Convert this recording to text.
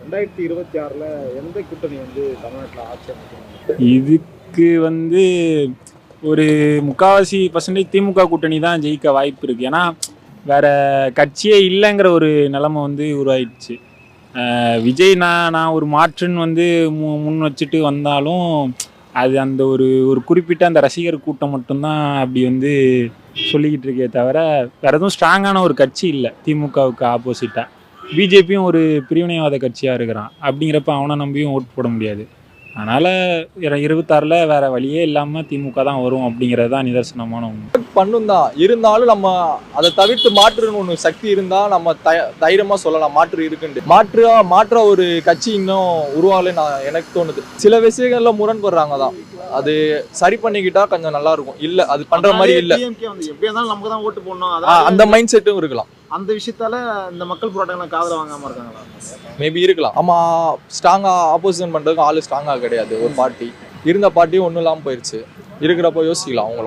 2026ல எந்த கூட்டணி வந்து தமிழ்நாட்டுல ஆட்சி அமைக்கும்? இதுக்கு வந்து ஒரு 3/4% திமுக கூட்டணி தான் ஜெயிக்க வாய்ப்பு இருக்கு. ஏன்னா வேற கட்சியே இல்லைங்கிற ஒரு நிலைமை வந்து உருவாயிடுச்சு. விஜய் நான் ஒரு மாற்றுன்னு வந்து முன் வச்சுட்டு வந்தாலும் அது அந்த ஒரு ஒரு குறிப்பிட்ட அந்த ரசிகர் கூட்டம் மட்டும்தான் அப்படி வந்து சொல்லிக்கிட்டு இருக்கே தவிர வேற எதுவும் ஸ்ட்ராங்கான ஒரு கட்சி இல்லை. திமுகவுக்கு ஆப்போசிட்டாக பிஜேபியும் ஒரு பிரிவினைவாத கட்சியாக இருக்கிறான். அப்படிங்கிறப்ப அவனை நம்பியும் ஓட்டு போட முடியாது. அதனால் 26ல் வேற வழியே இல்லாமல் திமுக தான் வரும் அப்படிங்கிறது தான் நிதர்சனமான உண்மை. பண்ணும் தான் இருந்தாலும் நம்ம அதை தவிர்த்து மாற்றுன்னு ஒன்று சக்தி இருந்தால் நம்ம தைரியமாக சொல்லலாம் மாற்று இருக்குன்ட்டு. மாற்ற ஒரு கட்சி இன்னும் உருவாகல நான் எனக்கு தோணுது. சில விஷயங்கள்ல முரண்படுறாங்க தான், அது சரி பண்ணிக்கிட்டா கொஞ்சம் நல்லா இருக்கும். இல்லை அது பண்ற மாதிரி இல்லை, எப்படியா இருந்தாலும் நமக்கு தான் ஓட்டு போடணும் அந்த மைண்ட் செட்டும் இருக்கலாம். அந்த விஷயத்தால இந்த மக்கள் போராட்டங்களை காதல வாங்காம இருக்காங்களா? மேபி இருக்கலாம். ஆமா, ஸ்ட்ராங்கா ஆப்போசிஷன் பண்றதுக்கு ஆளு ஸ்ட்ராங்கா கிடையாது. ஒரு பார்ட்டி இருந்த பார்ட்டியும் ஒன்றும் இல்லாமல் போயிடுச்சு. இருக்கிறப்போ யோசிக்கலாம் அவங்களும்.